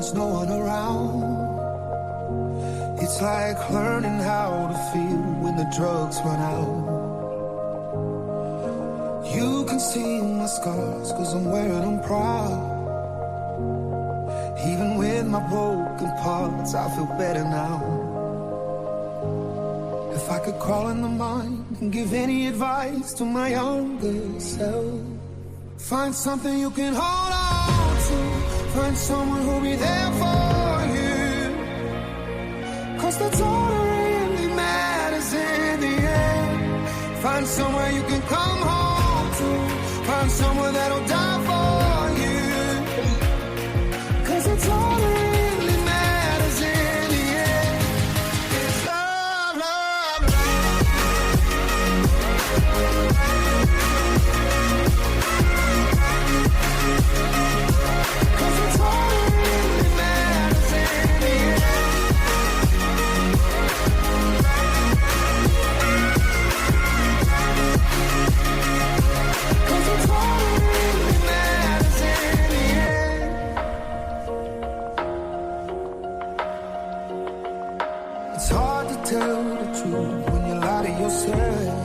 there's no one around. It's like learning how to feel when the drugs run out. You can see my scars, cause I'm wearing them proud. Even with my broken parts, I feel better now. If I could crawl in the mind and give any advice to my younger self, find something you can hold on to. Find someone who'll be there for you, cause that's all that really matters in the end. Find somewhere you can come home to. Find someone that'll die for you, cause that's all that really matters in the end. It's love, love, cause it's all that really matters in the end. Cause it's all that really matters in the end. It's hard to tell the truth when you lie to yourself.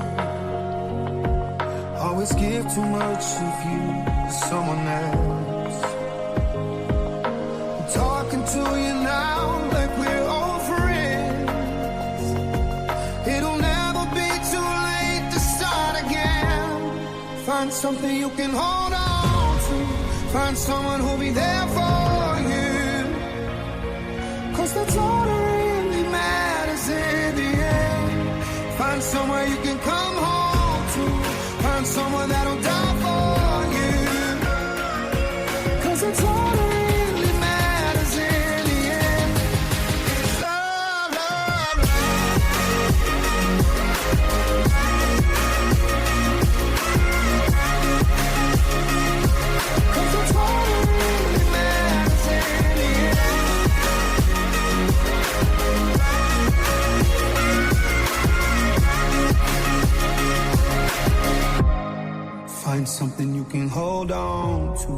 Always give too much of you to someone else. I'm talking to you now like we're old friends. It'll never be too late to start again. Find something you can hold on to. Find someone who'll be there for you, cause that's all that really matters in the end. Find somewhere you can come home to. Find someone that'll die for you, cause that's all that really matters in the end. It's love, love, love. Cause that's all that really matters in the end. Find something you can hold on to.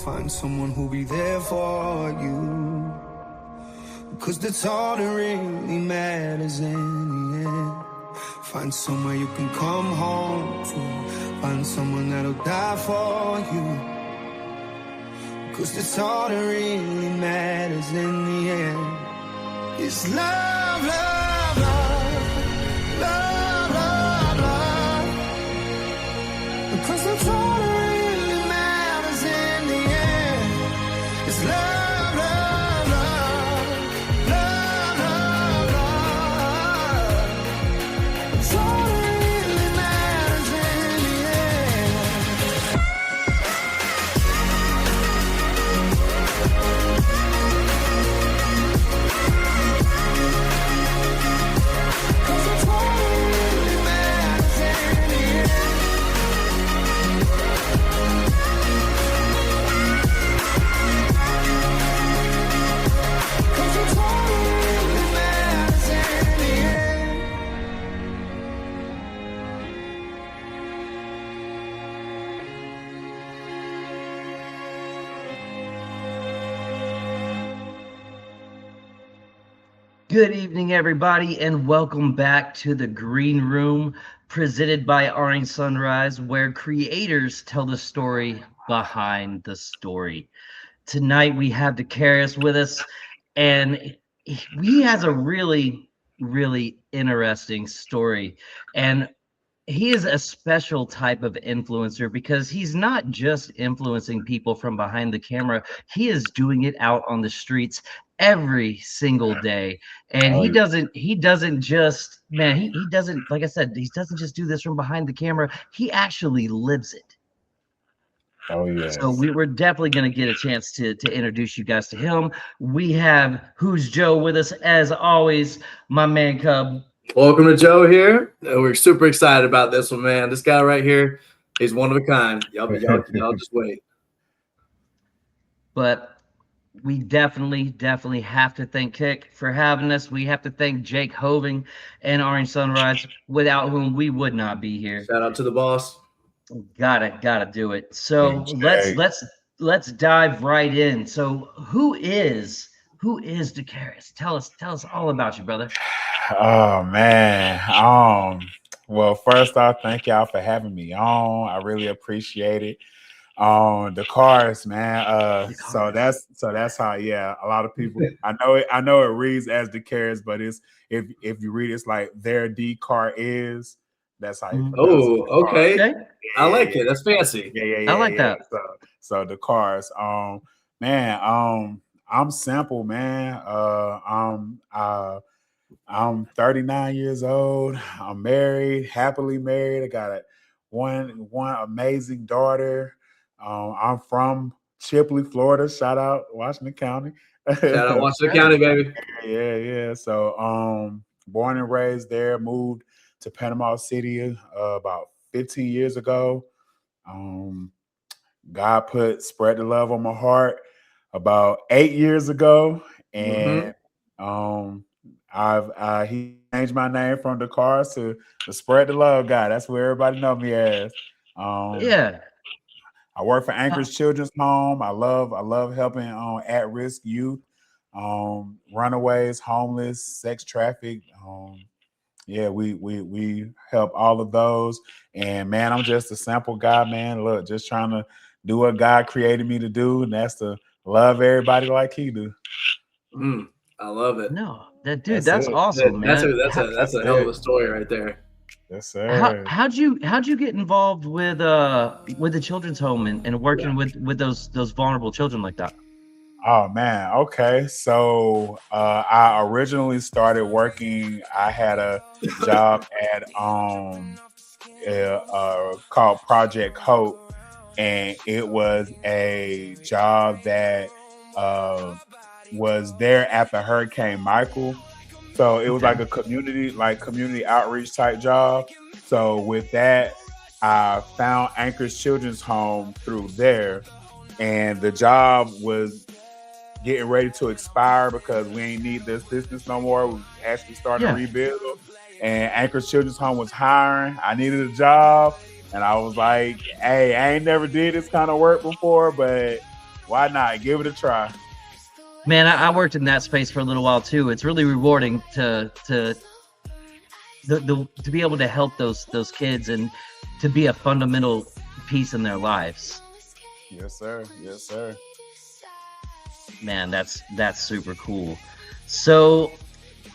Find someone who'll be there for you, cause that's all that really matters in the end. Find somewhere you can come home to. Find someone that'll die for you, cause that's all that really matters in the end. It's love, love, love, love, love, love. Cause that's all that really matters in the end. It's love, love, love, love, love, love. It's all that really matters in the end. Cause it's all that really matters in the end. Cause it's all that really matters in the end. Good evening, everybody, and welcome back to the Green Room, presented by Orange Sunrise, where creators tell the story behind the story. Tonight, we have Dacarius with us, and he has a really, really interesting story. And he is a special type of influencer because he's not just influencing people from behind the camera. He is doing it out on the streets every single day. And he doesn't just, man, he doesn't, like I said, he doesn't just do this from behind the camera. He actually lives it. Oh, yes. So we're definitely going to get a chance to introduce you guys to him. We have Who's Joe with us, as always, my man Cub. Welcome to Joe here. We're super excited about this one, man. This guy right here, he's one of a kind. Y'all just wait. But we definitely have to thank Kick for having us. We have to thank Jake Hoving and Orange Sunrise, without whom we would not be here. Shout out to the boss. Gotta do it. So let's let's dive right in. So who is Dakaris? Tell us all about you, brother. Oh man. Well, first off, thank y'all for having me on. I really appreciate it. The cars, man. So that's how, yeah, a lot of people, I know it reads as the cars, but it's if you read it's like their D car is, that's how you pronounce it. Oh, okay. Okay. I like it. That's fancy. Yeah. I like that. So the cars, man, I'm simple, man. I'm 39 years old. I'm married, happily married. I got one amazing daughter. I'm from Chipley, Florida. Shout out Washington County. Shout out Washington County, baby. Yeah. So, born and raised there. Moved to Panama City about 15 years ago. God put Spread the Love on my heart about 8 years ago, and he changed my name from the cars to the Spread the Love guy. That's where everybody know me as. I work for Anchorage Children's Home. I love helping at-risk youth, runaways, homeless, sex trafficked. We help all of those. And man, I'm just a simple guy, man. Look, just trying to do what God created me to do, and that's to love everybody like He do. I love it. No, that's awesome, man. That's a hell of a story right there. Yes, sir. How'd you get involved with the children's home and working with those vulnerable children like that? Oh man, okay. So I originally started working. I had a job at called Project Hope, and it was a job that was there after Hurricane Michael. So it was like a community outreach type job. So with that, I found Anchorage Children's Home through there, and the job was getting ready to expire because we ain't need this business no more. We actually started to rebuild, and Anchorage Children's Home was hiring. I needed a job, and I was like, hey, I ain't never did this kind of work before, but why not? Give it a try. Man, I worked in that space for a little while too. It's really rewarding to be able to help those kids and to be a fundamental piece in their lives. Yes, sir. Man, that's super cool. So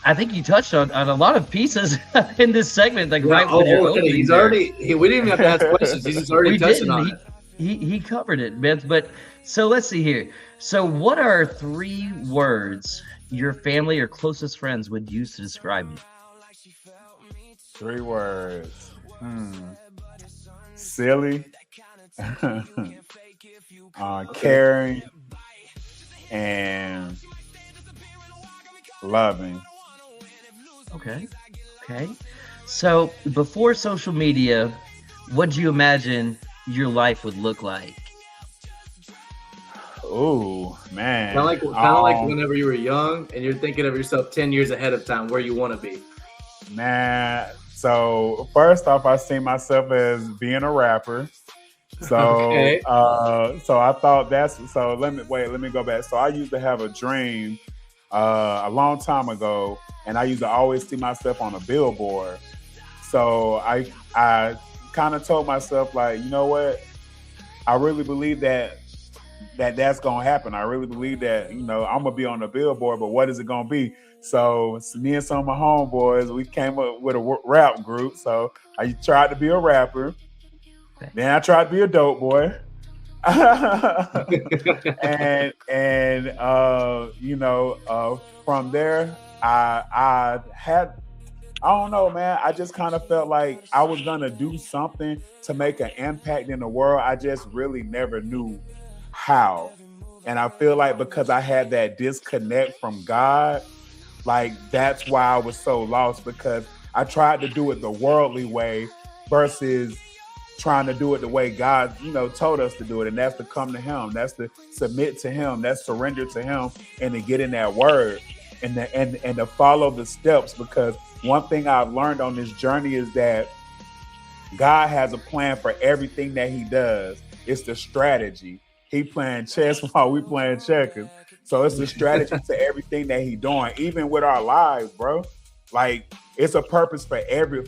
I think you touched on a lot of pieces in this segment. Like we didn't even have to ask questions. He's just already touching on it. He covered it, man. But so let's see here. So what are 3 words your family or closest friends would use to describe you? 3 words. Silly, caring, and loving. Okay. So before social media, what do you imagine your life would look like? Oh man, kind of like whenever you were young and you're thinking of yourself 10 years ahead of time where you want to be. Man, so first off, I see myself as being a rapper. So okay. So I thought let me go back. So I used to have a dream a long time ago, and I used to always see myself on a billboard. So I kind of told myself, like, you know what? I really believe that's gonna happen. I really believe that, I'm gonna be on the billboard, but what is it gonna be? So me and some of my homeboys, we came up with a rap group. So I tried to be a rapper. Okay. Then I tried to be a dope boy. From there, I don't know, man. I just kind of felt like I was gonna do something to make an impact in the world. I just really never knew how. And I feel like because I had that disconnect from God, like that's why I was so lost, because I tried to do it the worldly way versus trying to do it the way God, told us to do it. And that's to come to Him. That's to submit to Him. That's surrender to Him, and to get in that word and to follow the steps. Because one thing I've learned on this journey is that God has a plan for everything that He does. It's the strategy. he playing chess while we playing checkers. So it's a strategy to everything that he doing, even with our lives, bro. Like it's a purpose for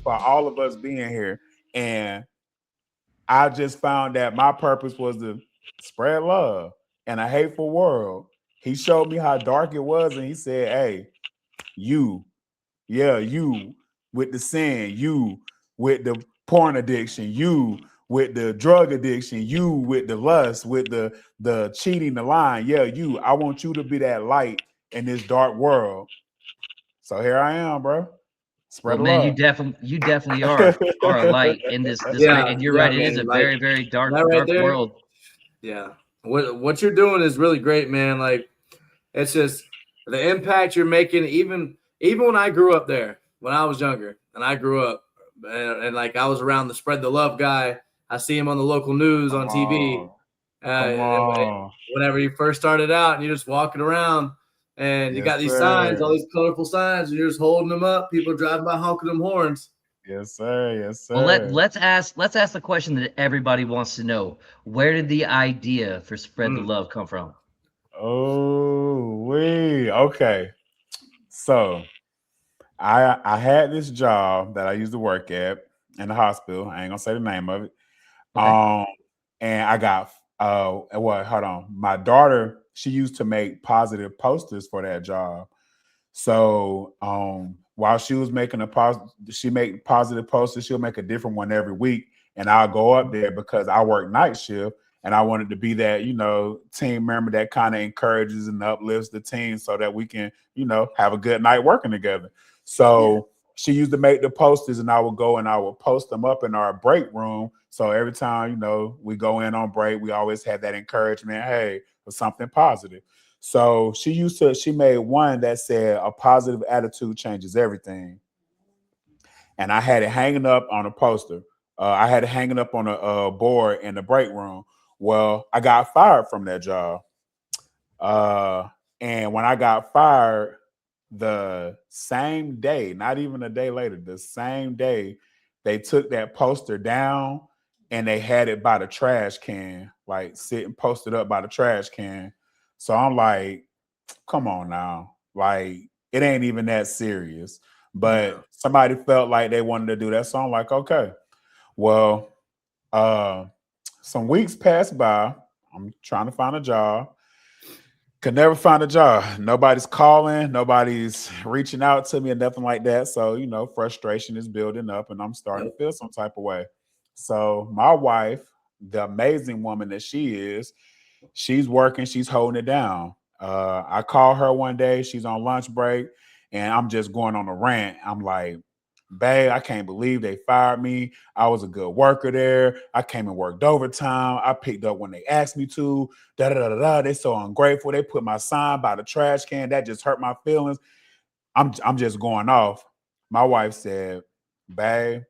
all of us being here. And I just found that my purpose was to spread love in a hateful world. He showed me how dark it was, and he said, "Hey, you with the sin, you with the porn addiction, you with the drug addiction, you with the lust, with the cheating, the lying. Yeah, you. I want you to be that light in this dark world." So here I am, bro. Spread Well, man, love. you definitely are a light in this Yeah, and you're yeah, right. It is man. a Like, very, very dark, that right dark there. world. Yeah. What you're doing is really great, man. Like, it's just the impact you're making. Even when I grew up there, when I was younger, and I grew up, and like I was around the spread the love guy. I see him on the local news on TV. Come on. Whenever you first started out, and you're just walking around, and you Yes, got these signs, sir. all these colorful signs, and you're just holding them up. People driving by honking them horns. Yes, sir. Yes, sir. Well, let's ask the question that everybody wants to know. Where did the idea for Spread the Love come from? Oh, okay. So I had this job that I used to work at in the hospital. I ain't gonna say the name of it. Okay. And I got hold on. My daughter, she used to make positive posters for that job. So while she was making she make positive posters, she'll make a different one every week. And I'll go up there because I work night shift and I wanted to be that, team member that kind of encourages and uplifts the team so that we can, have a good night working together. So she used to make the posters and I would go and I would post them up in our break room. So every time, we go in on break, we always had that encouragement, hey, for something positive. So she made one that said a positive attitude changes everything. And I had it hanging up on a poster. I had it hanging up on a board in the break room. Well, I got fired from that job. And when I got fired, the same day, not even a day later, the same day, they took that poster down and they had it by the trash can, like sitting posted up by the trash can. So I'm like, come on now. Like, it ain't even that serious. But somebody felt like they wanted to do that. So I'm like, okay. Well, some weeks passed by. I'm trying to find a job. Could never find a job. Nobody's calling. Nobody's reaching out to me or nothing like that. So, frustration is building up and I'm starting to feel some type of way. So my wife, the amazing woman that she is, she's working. She's holding it down. I call her one day. She's on lunch break and I'm just going on a rant. I'm like, babe, I can't believe they fired me. I was a good worker there. I came and worked overtime. I picked up when they asked me to. They're so ungrateful. They put my sign by the trash can. That just hurt my feelings. I'm just going off. My wife said, babe,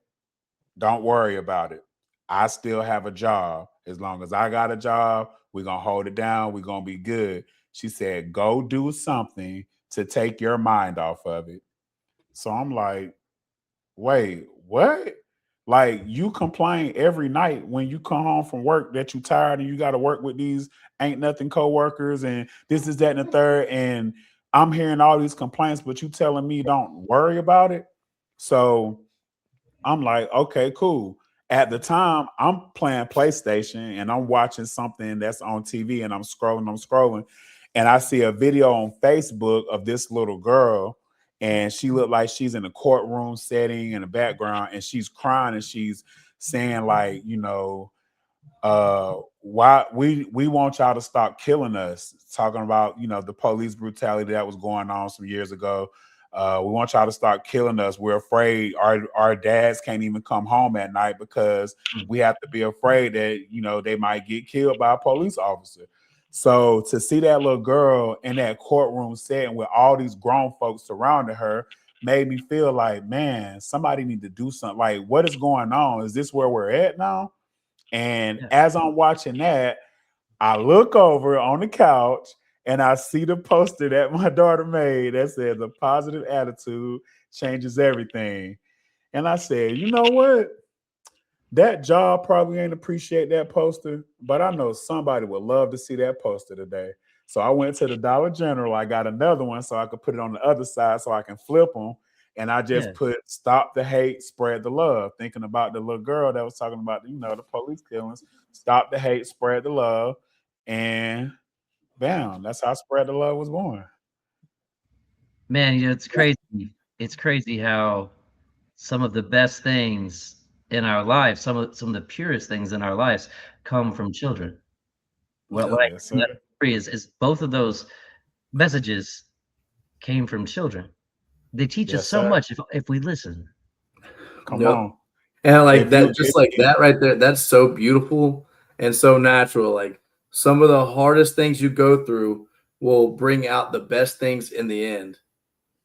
don't worry about it. I still have a job. As long as I got a job, we're going to hold it down. We're going to be good. She said, go do something to take your mind off of it. So I'm like, wait, what? Like, you complain every night when you come home from work that you tired and you got to work with these ain't nothing coworkers and this is that and the third. And I'm hearing all these complaints, but you telling me don't worry about it. So I'm like, okay, cool. At the time, I'm playing PlayStation and I'm watching something that's on TV and I'm scrolling. And I see a video on Facebook of this little girl and she looked like she's in a courtroom setting in the background and she's crying and she's saying like, why we want y'all to stop killing us, talking about, the police brutality that was going on some years ago. We want y'all to start killing us. We're afraid our dads can't even come home at night because we have to be afraid that, they might get killed by a police officer. So to see that little girl in that courtroom setting with all these grown folks surrounding her made me feel like, man, somebody need to do something. Like, what is going on? Is this where we're at now? And as I'm watching that, I look over on the couch and I see the poster that my daughter made that says a positive attitude changes everything. And I said, you know what? That job probably ain't appreciate that poster, but I know somebody would love to see that poster today. So I went to the Dollar General. I got another one so I could put it on the other side so I can flip them. And I just Yeah. put "Stop the hate, spread the love," thinking about the little girl that was talking about, the police killings. Stop the hate, spread the love, and bam, that's how "Spread the Love" was born. Man, it's crazy. It's crazy how some of the best things in our lives, some of the purest things in our lives come from children. What I Yes, hear in sir. that story is both of those messages came from children. They teach us Yes, so sir. much if we listen. Come Yep. on. And like If you, that, just like that right there, that's so beautiful and so natural. Like some of the hardest things you go through will bring out the best things in the end.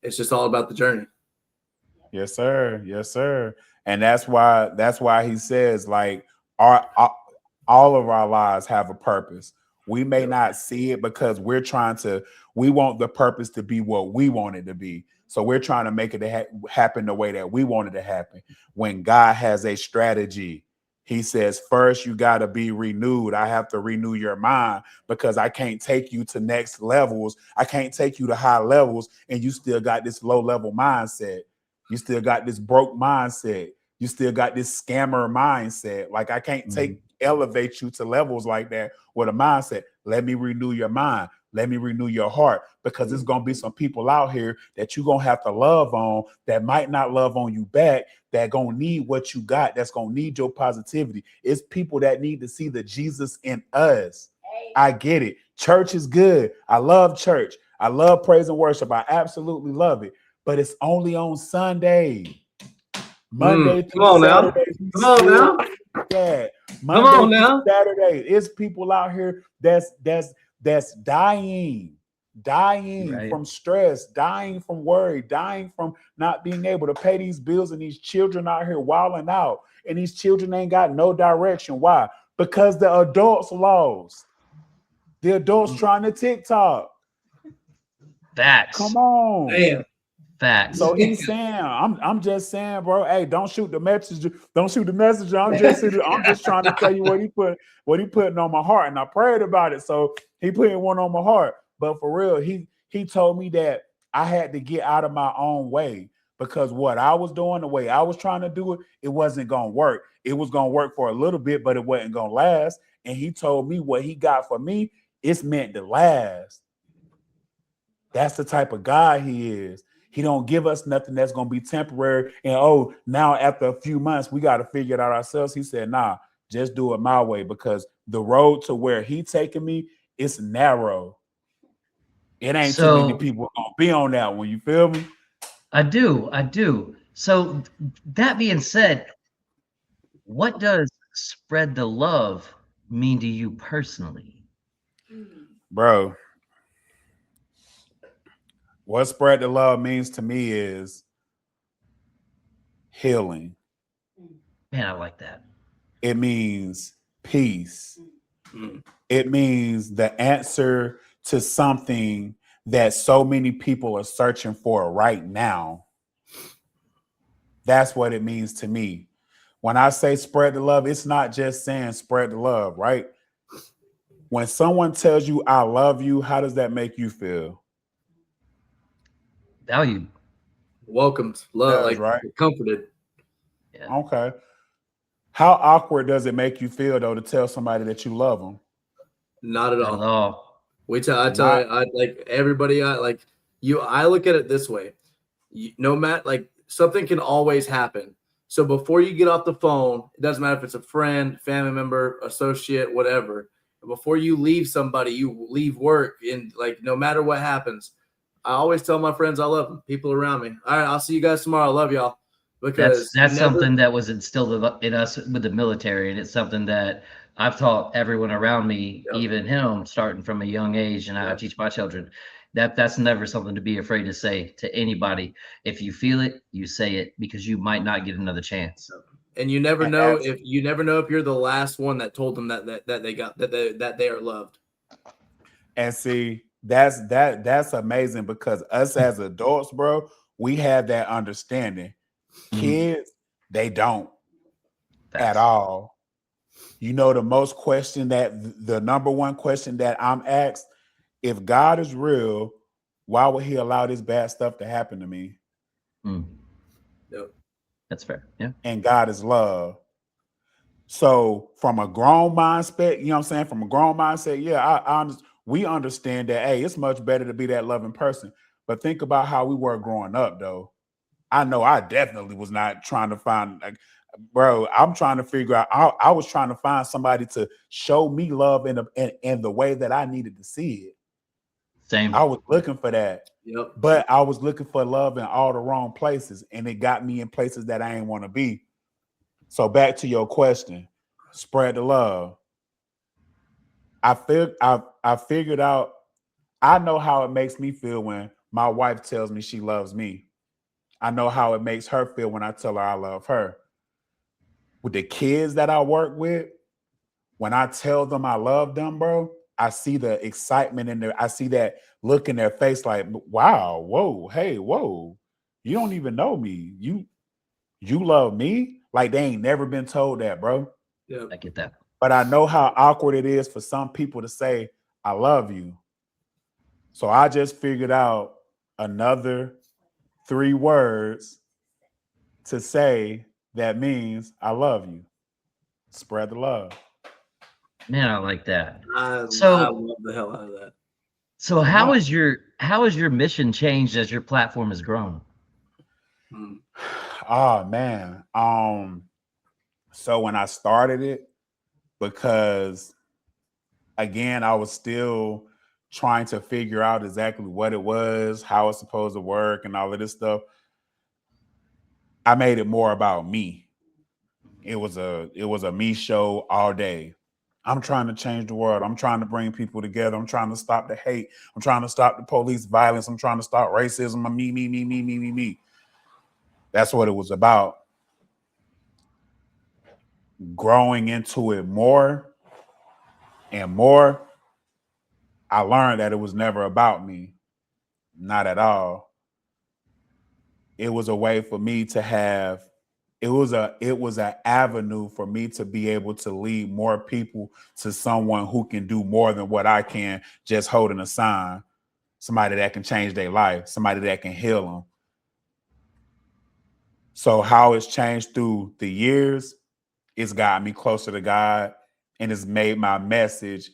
It's just all about the journey. yes, sir. Yes, sir. And that's why he says like our all of our lives have a purpose. We may Yep. not see it because we want the purpose to be what we want it to be. So we're trying to make it happen the way that we want it to happen. When God has a strategy, he says, first you got to be renewed. I have to renew your mind because I can't take you to next levels. I can't take you to high levels and you still got this low level mindset. You still got this broke mindset. You still got this scammer mindset. Like I can't elevate you to levels like that with a mindset. Let me renew your mind. Let me renew your heart because there's going to be some people out here that you're going to have to love on that might not love on you back, that going to need what you got, that's going to need your positivity. It's people that need to see the Jesus in us. I get it. Church is good. I love church. I love praise and worship. I absolutely love it. But it's only on Sunday. Monday Come through on now. Saturday. Come on now. Yeah. Come on Monday now. through Saturday. It's people out here that's dying Right. from stress, dying from worry, dying from not being able to pay these bills, and these children out here wilding out, and these children ain't got no direction. Why? Because the adults lost. The adults trying to TikTok. Facts. Come on. Man. Facts. So he's saying, I'm just saying, bro, hey, don't shoot the messenger. Don't shoot the messenger. I'm just trying to tell you what he putting on my heart. And I prayed about it. So he putting one on my heart. But for real, he told me that I had to get out of my own way because what I was doing, the way I was trying to do it, it wasn't gonna work. It was gonna work for a little bit, but it wasn't gonna last. And he told me what he got for me, it's meant to last. That's the type of guy he is. He don't give us nothing that's going to be temporary. And now after a few months, we got to figure it out ourselves. He said, nah, just do it my way because the road to where he taking me, it's narrow. It ain't too many people going to be on that one. You feel me? I do. So that being said, what does spread the love mean to you personally? Bro, what spread the love means to me is healing. Man, I like that. It means peace. It means the answer to something that so many people are searching for right now. That's what it means to me. When I say spread the love, it's not just saying spread the love, right? When someone tells you I love you, how does that make you feel? Valued. Welcomed. Love, Does, right? comforted. Yeah. Okay. How awkward does it make you feel though to tell somebody that you love them? Not at Not at all. all. I tell you, I like everybody. I look at it this way. No matter, like, something can always happen. So before you get off the phone, it doesn't matter if it's a friend, family member, associate, whatever. Before you leave somebody, you leave work, and like no matter what happens, I always tell my friends I love them, people around me. All right, I'll see you guys tomorrow. I love y'all. Because That's something that was instilled in us with the military, and it's something that I've taught everyone around me, even him, starting from a young age, and I teach my children. That's never something to be afraid to say to anybody. If you feel it, you say it because you might not get another chance. And you never know if you're the last one that told them that they are loved. And see, that's amazing because us as adults, bro, we have that understanding. Kids, they don't. at all. You know, the number one question that I'm asked, if God is real, why would he allow this bad stuff to happen to me? Yep. That's fair. Yeah. And God is love. So from a grown mindset, you know what I'm saying? From a grown mindset, yeah, we understand that, hey, it's much better to be that loving person. But think about how we were growing up, though. I know I definitely was not trying to find, like, bro, I'm trying to figure out, I was trying to find somebody to show me love in the way that I needed to see it. Same. I was looking for that. Yep. But I was looking for love in all the wrong places, and it got me in places that I ain't want to be. So back to your question, spread the love. I figured out, I know how it makes me feel when my wife tells me she loves me. I know how it makes her feel when I tell her I love her. With the kids that I work with, when I tell them I love them, bro, I see the excitement in there. I see that look in their face like, wow, whoa, hey, whoa. You don't even know me. You love me? Like they ain't never been told that, bro. Yeah. I get that. But I know how awkward it is for some people to say, I love you. So I just figured out another 3 words to say that means I love you. Spread the love. Man, I like that. I So love the hell out of that. So how is your mission changed as your platform has grown? Oh man. So when I started it, because again, I was still trying to figure out exactly what it was, how it's supposed to work, and all of this stuff. I made it more about me. It was a me show all day. I'm trying to change the world. I'm trying to bring people together. I'm trying to stop the hate. I'm trying to stop the police violence. I'm trying to stop racism. Me. That's what it was about. Growing into it more and more, I learned that it was never about me. Not at all. It was a way for me to have, it was an avenue for me to be able to lead more people to someone who can do more than what I can just holding a sign. Somebody that can change their life, somebody that can heal them. So how it's changed through the years, it's got me closer to God, and it's made my message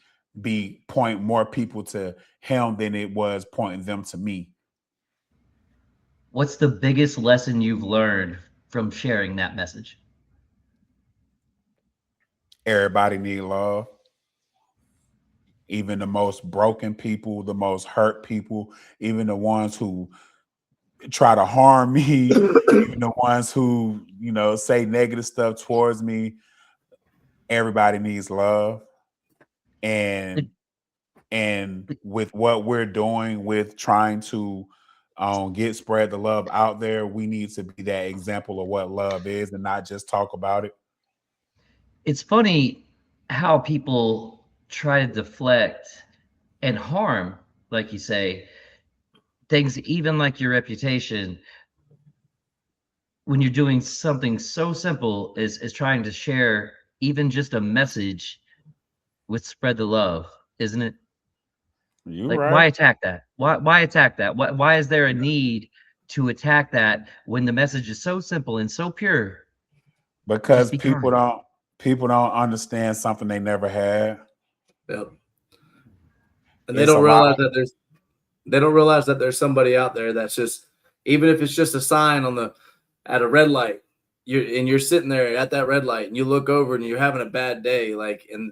point more people to him than it was pointing them to me. What's the biggest lesson you've learned from sharing that message? Everybody needs love. Even the most broken people, the most hurt people, even the ones who try to harm me, even the ones who, say negative stuff towards me. Everybody needs love. And with what we're doing with trying to spread the love out there, we need to be that example of what love is and not just talk about it. It's funny how people try to deflect and harm, like you say, things even like your reputation, when you're doing something so simple as trying to share even just a message with spread the love, isn't it? Right. Why attack that? Why attack that? Why is there a need to attack that when the message is so simple and so pure? Because people don't understand something they never had. Yep. And they don't realize that there's somebody out there that's just, even if it's just a sign at a red light, you're sitting there at that red light and you look over and you're having a bad day, and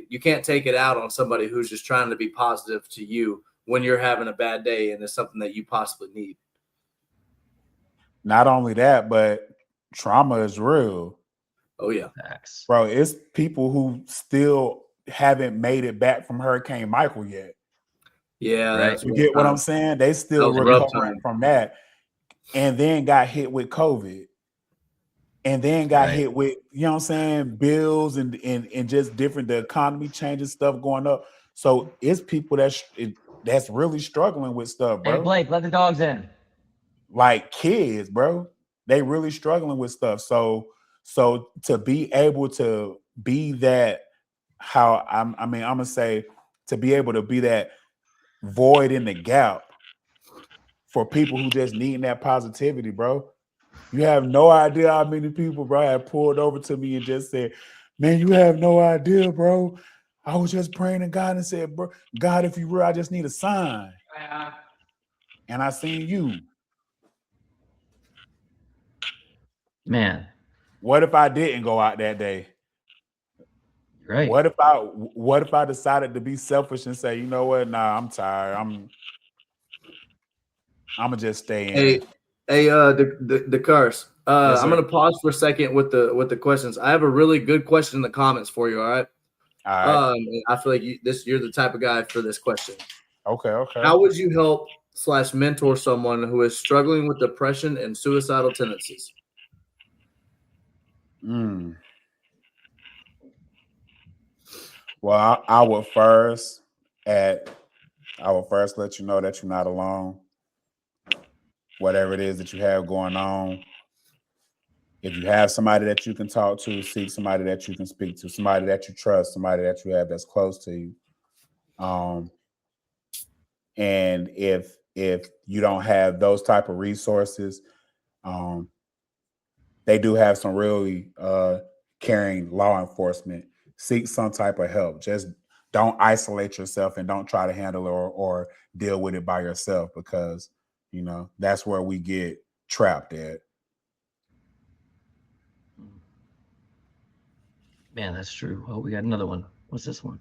you can't take it out on somebody who's just trying to be positive to you when you're having a bad day and it's something that you possibly need. Not only that, but trauma is real. Oh yeah. Facts. Bro, it's people who still haven't made it back from Hurricane Michael yet. Yeah. Right. You get what I'm saying? They still recovering from that, and then got hit with COVID, and then got hit with, bills and just different, the economy changing, stuff going up. So it's people that's really struggling with stuff, bro. Hey Blake, let the dogs in. Like kids, bro. They really struggling with stuff. So So to be able to be that, I'm gonna say, to be able to be that void in the gap for people who just need that positivity, bro. You have no idea how many people, bro, have pulled over to me and just said, man, you have no idea, bro. I was just praying to God and said, bro, God, if you were, I just need a sign. And I seen you. Man. What if I didn't go out that day? Right. What if I decided to be selfish and say, you know what? Nah, I'm tired. I'm gonna just stay in. The cars. Yes, I'm gonna pause for a second with the questions. I have a really good question in the comments for you. All right. All right. I feel like you're the type of guy for this question. Okay. How would you help / mentor someone who is struggling with depression and suicidal tendencies? Well, I would first let you know that you're not alone. Whatever it is that you have going on, if you have somebody that you can talk to, seek somebody that you can speak to, somebody that you trust, somebody that you have that's close to you. And if you don't have those type of resources, they do have some really caring law enforcement. Seek some type of help. Just don't isolate yourself and don't try to handle it or deal with it by yourself, because that's where we get trapped at. Man, that's true. Oh, we got another one. What's this one?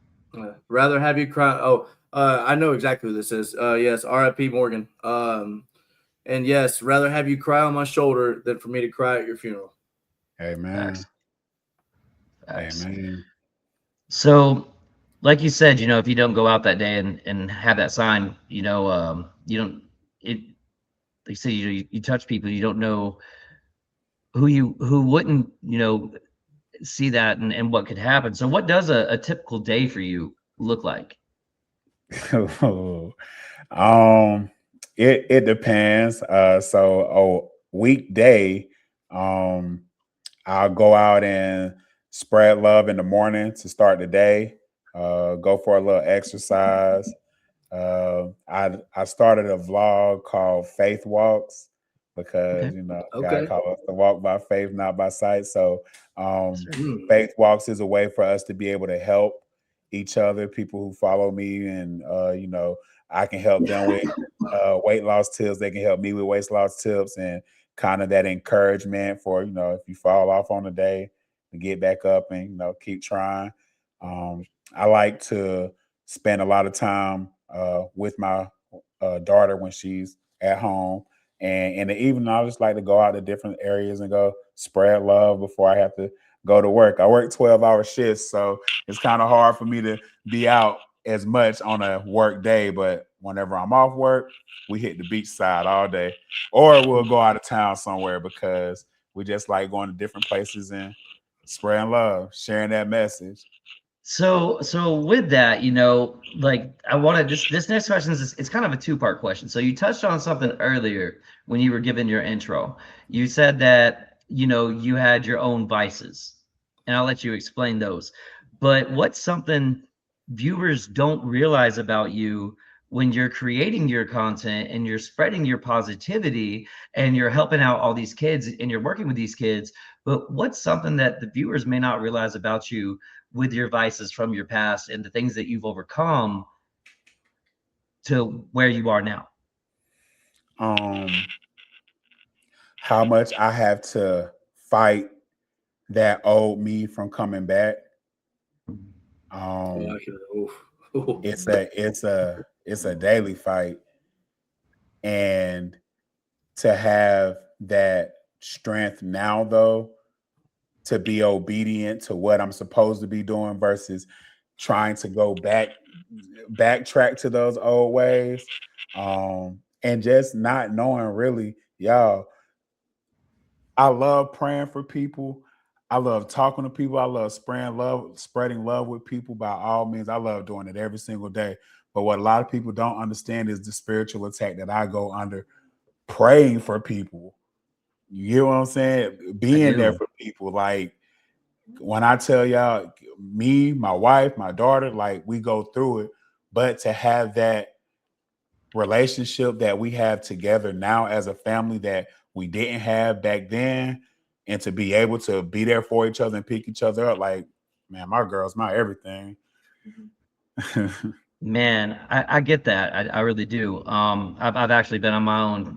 Rather have you cry. I know exactly who this is. Yes, R.I.P. Morgan. And yes, rather have you cry on my shoulder than for me to cry at your funeral. Amen. Facts. Amen. So, like you said, if you don't go out that day and have that sign, you don't. They say you touch people, you don't know who wouldn't see that and what could happen. So, what does a typical day for you look like? It depends. So a weekday, I'll go out and spread love in the morning to start the day. Go for a little exercise. I started a vlog called Faith Walks because God called us to walk by faith, not by sight. So Faith Walks is a way for us to be able to help each other, people who follow me, and I can help them with weight loss tips. They can help me with weight loss tips, and kind of that encouragement for if you fall off on the day, to get back up and keep trying. I like to spend a lot of time with my daughter when she's at home, and in the evening I just like to go out to different areas and go spread love before I have to go to work. I work 12-hour shifts, so it's kind of hard for me to be out as much on a work day, but whenever I'm off work, we hit the beach side all day, or we'll go out of town somewhere, because we just like going to different places and spreading love, sharing that message. So with that, like I wanted this next question it's kind of a two-part question. So you touched on something earlier when you were giving your intro. You said that you had your own vices, and I'll let you explain those. But what's something viewers don't realize about you when you're creating your content and you're spreading your positivity and you're helping out all these kids and you're working with these kids? But what's something that the viewers may not realize about you with your vices from your past and the things that you've overcome to where you are now? How much I have to fight that old me from coming back. It's a daily fight, and to have that strength now, though, to be obedient to what I'm supposed to be doing versus trying to go backtrack to those old ways, and just not knowing really, y'all. I love praying for people. I love talking to people. I love spreading love with people by all means. I love doing it every single day. But what a lot of people don't understand is the spiritual attack that I go under praying for people. You get what I'm saying? Being there for people. Like when I tell y'all, me, my wife, my daughter, like we go through it, but to have that relationship that we have together now as a family that we didn't have back then, and to be able to be there for each other and pick each other up, like, man, my girl's my everything. Man, I get that. I really do. I've actually been on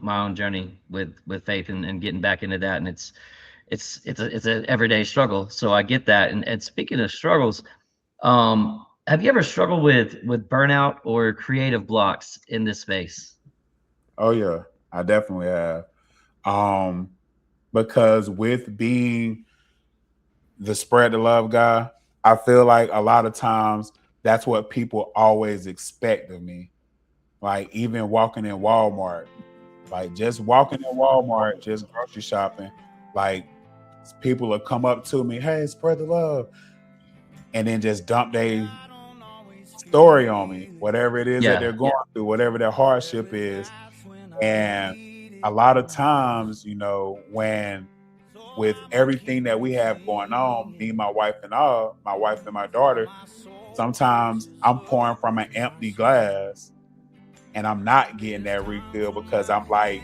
my own journey with faith and getting back into that, and it's an everyday struggle. So I get that. And speaking of struggles, have you ever struggled with burnout or creative blocks in this space? Oh yeah, I definitely have. Because with being the spread the love guy, I feel like a lot of times that's what people always expect of me. Like even walking in Walmart, like just walking in Walmart, just grocery shopping, like people will come up to me, hey, spread the love, and then just dump their story on me, whatever it is that they're going through, whatever their hardship is. And a lot of times, you know, when with everything that we have going on, me, my wife and my daughter, sometimes I'm pouring from an empty glass and I'm not getting that refill because I'm like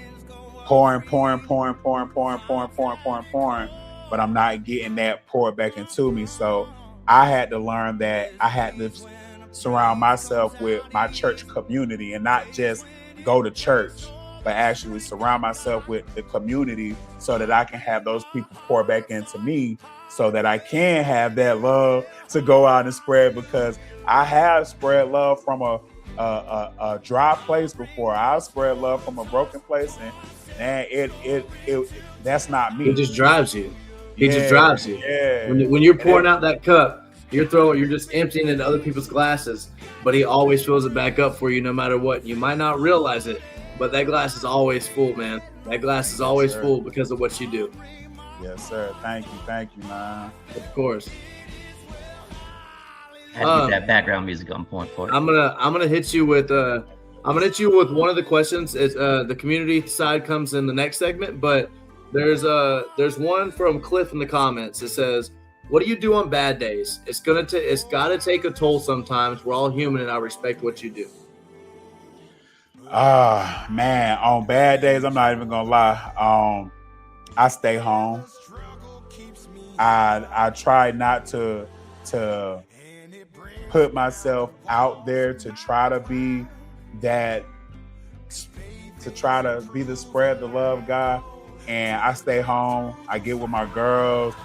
pouring, but I'm not getting that poured back into me. So I had to learn that I had to surround myself with my church community and not just go to church, but actually surround myself with the community so that I can have those people pour back into me so that I can have that love to go out and spread, because I have spread love from a dry place before. I've spread love from a broken place, and it that's not me. It just drives you. It just drives you. Yeah. When you're pouring out that cup, you're just emptying into other people's glasses, but he always fills it back up for you no matter what. You might not realize it, but that glass is always full, man. That glass is always full because of what you do. Yes, sir. Thank you, man. Of course. Had to get that background music on point for it. I'm gonna hit you with one of the questions. Is the community side comes in the next segment, but there's one from Cliff in the comments. It says, what do you do on bad days? It's gotta take a toll sometimes. We're all human, and I respect what you do. Man, on bad days, I'm not even gonna lie. I stay home. I try not to put myself out there to try to be the spread the love guy. And I stay home. I get with my girls.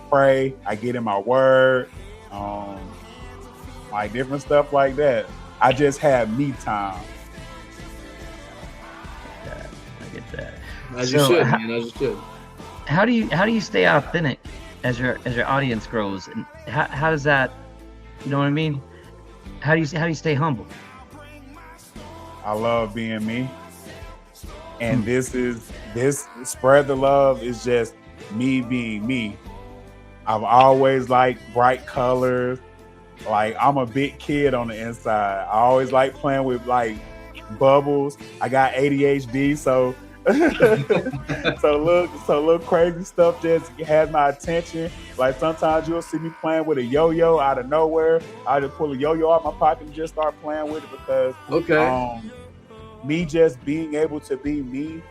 Pray. I get in my word. Like different stuff like that. I just have me time. I get that. As you should, man. As you should. How do you stay authentic as your audience grows, and how does that, you know what I mean? How do you stay humble? I love being me, and this spread the love is just me being me. I've always liked bright colors. Like I'm a big kid on the inside. I always like playing with like bubbles. I got ADHD, so little crazy stuff just has my attention. Like sometimes you'll see me playing with a yo-yo out of nowhere. I just pull a yo-yo out my pocket and just start playing with it because me just being able to be me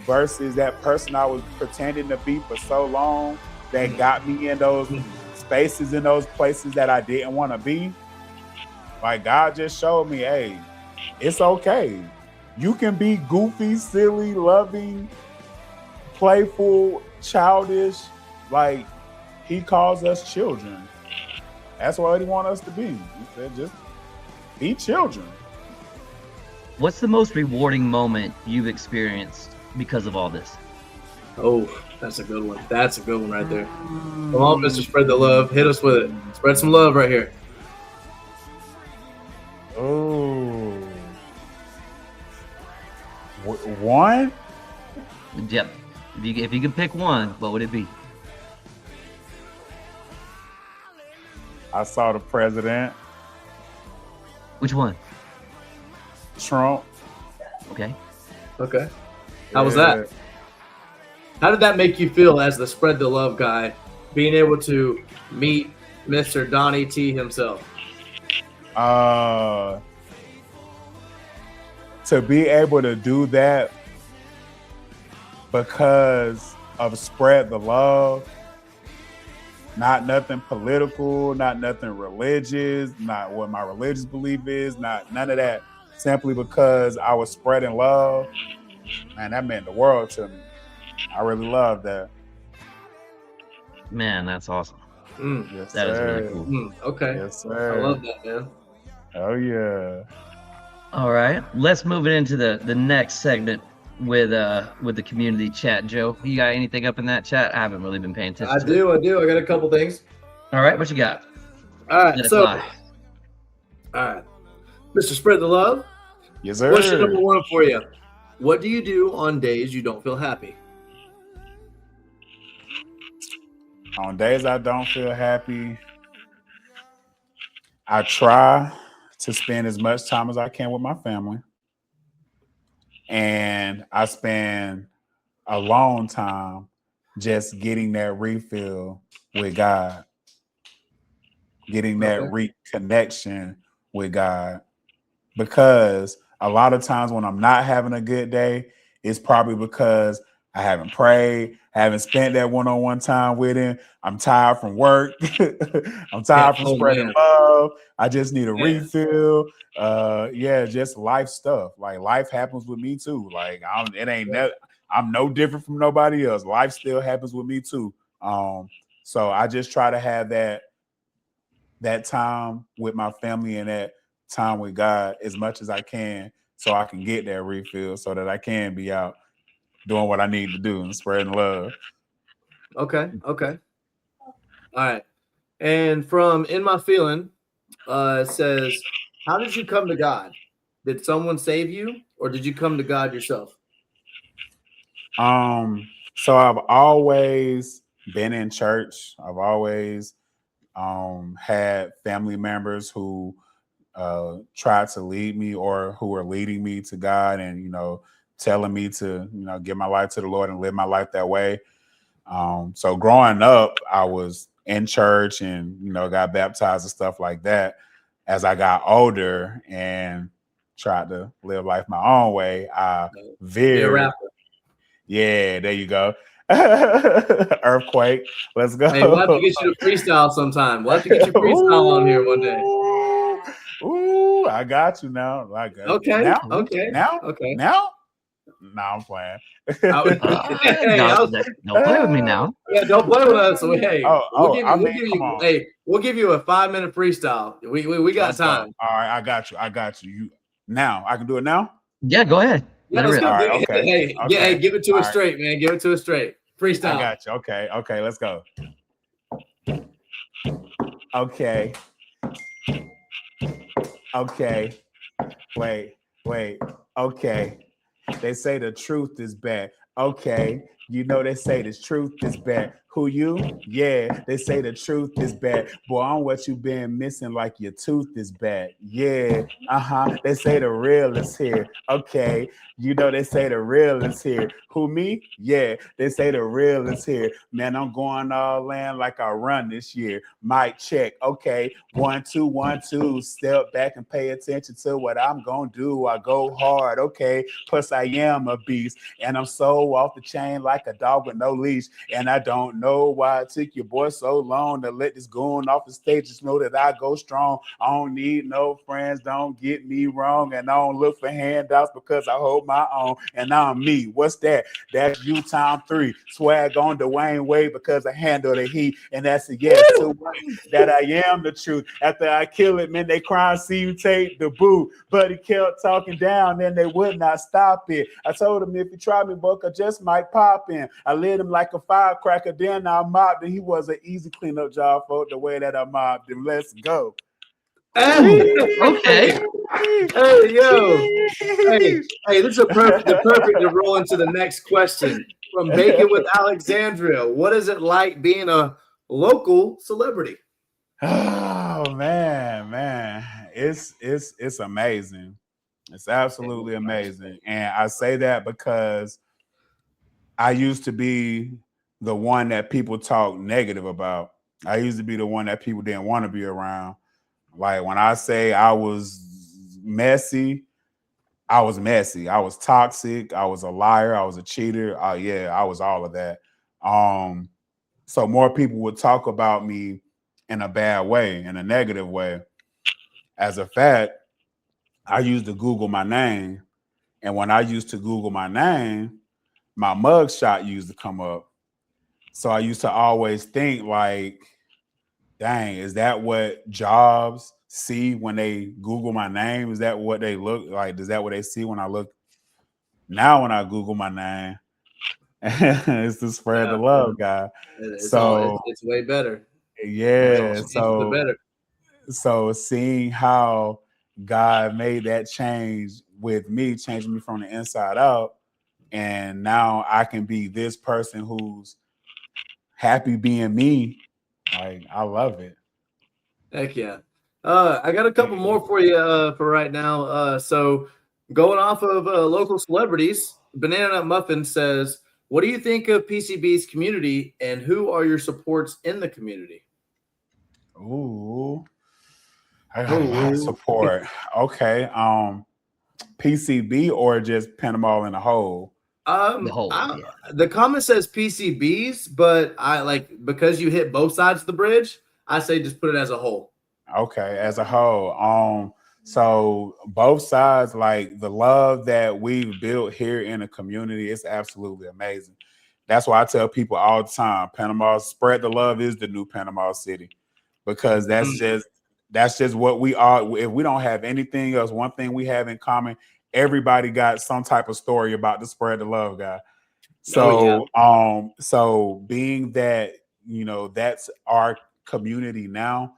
versus that person I was pretending to be for so long that got me in those spaces, in those places that I didn't want to be. Like God just showed me, hey, it's okay. You can be goofy, silly, loving, playful, childish. Like he calls us children. That's what he wants us to be. He said, just be children. What's the most rewarding moment you've experienced because of all this? Oh, that's a good one. That's a good one right there. Come on, Mr. Spread the Love. Hit us with it. Spread some love right here. Oh. One? Yep. If you could pick one, what would it be? I saw the president. Which one? Trump. Okay. How was that? How did that make you feel as the Spread the Love guy, being able to meet Mr. Donnie T himself? To be able to do that because of Spread the Love, not nothing political, not nothing religious, not what my religious belief is, not none of that. Simply because I was spreading love, man, that meant the world to me. I really love that. Man, that's awesome. Yes, That is sir. really cool. Okay. Yes, sir. I love that, man. Oh yeah. All right, let's move it into the next segment with the community chat. Joe, you got anything up in that chat? I haven't really been paying attention. I do. I got a couple things. All right, what you got? All right, Let it so fly. all right, Mr. Spread the Love. Yes, sir. Question number 1 for you. What do you do on days you don't feel happy? On days I don't feel happy, I try to spend as much time as I can with my family. And I spend a long time just getting that refill with God, getting that reconnection with God. Because a lot of times when I'm not having a good day, it's probably because I haven't prayed, I haven't spent that one-on-one time with him. I'm tired from work. I'm tired from spreading love. I just need a refill. Just life stuff. Like life happens with me too. Like I'm no different from nobody else. Life still happens with me too. So I just try to have that time with my family and that time with God as much as I can, so I can get that refill, so that I can be out doing what I need to do and spreading love. Okay. All right. And from In My Feeling, it says, how did you come to God? Did someone save you, or did you come to God yourself? So I've always been in church. I've always had family members who tried to lead me, or who were leading me to God, and telling me to give my life to the Lord and live my life that way. So growing up, I was in church and got baptized and stuff like that. As I got older and tried to live life my own way, I veered. Yeah, there you go. Earthquake. Let's go. Hey, we'll have to get you to freestyle sometime. We'll have to get you freestyle on here one day. Ooh, I got you now. Okay. Now? Okay. Now? Okay. Now? No, I'm playing. Don't play with me now. Yeah, don't play with us. So, hey, we'll give you a 5-minute freestyle. We got time. All right, I got you. Now I can do it now. Yeah, go ahead. Yeah, let's go. Right, okay. Hey, give it to us straight, man. Give it to us straight. Freestyle. I got you. Okay, let's go. Okay. Wait. Okay. They say the truth is bad. Okay. They say the truth is bad. Who you? Yeah, they say the truth is bad. Boy, I'm what you been missing, like your tooth is bad. Yeah, they say the real is here. Okay, they say the real is here. Who, me? Yeah, they say the real is here. Man, I'm going all in like I run this year. Mic check. Okay, 1, 2, 1, 2. Step back and pay attention to what I'm gonna do. I go hard. Okay, plus I am a beast, and I'm so off the chain like a dog with no leash. And I don't know why it took your boy so long to let this goon off the stage. Just know that I go strong. I don't need no friends, don't get me wrong. And I don't look for handouts because I hold my own. And I'm me. What's that? That's you time 3. Swag on Dwayne Wade because I handle the heat. And that's a yes to that I am the truth. After I kill it, man, they crying, see you take the boot. But he kept talking down and they would not stop it. I told him, if you try me, Buck, I just might pop in. I lit him like a firecracker. Then I mopped him. He was an easy cleanup job for the way that I mopped him. Let's go. Okay. Hey, yo. Hey, this is the perfect to roll into the next question from Bacon with Alexandria. What is it like being a local celebrity? Oh man, it's amazing. It's absolutely amazing, and I say that because I used to be the one that people talk negative about. I used to be the one that people didn't want to be around. Like when I say I was messy, I was messy. I was toxic. I was a liar. I was a cheater. Yeah, I was all of that. So more people would talk about me in a bad way, in a negative way. As a fact, I used to Google my name. And when I used to Google my name, my mugshot used to come up. So I used to always think like, dang, is that what jobs see when they Google my name? Is that what they look like? Is that what they see when I look? Now when I Google my name, it's to spread the love guy. It's way better. Yeah. The better. So seeing how God made that change with me, changing me from the inside out, and now I can be this person who's happy being me. Like, I love it. Heck yeah. I got a couple more for you for right now. So going off of local celebrities, Banana Nut Muffin says, what do you think of PCB's community and who are your supports in the community? Ooh. I got a lot of support. Okay. PCB or just Panama in the whole? The whole. The comment says PCBs, but I like because you hit both sides of the bridge, I say just put it as a whole. Okay, as a whole. So both sides, like the love that we've built here in the community, is absolutely amazing. That's why I tell people all the time, Panama, spread the love is the new Panama City, because that's just what we are. If we don't have anything else, one thing we have in common, everybody got some type of story about the spread the love guy. So, so being that, that's our community now,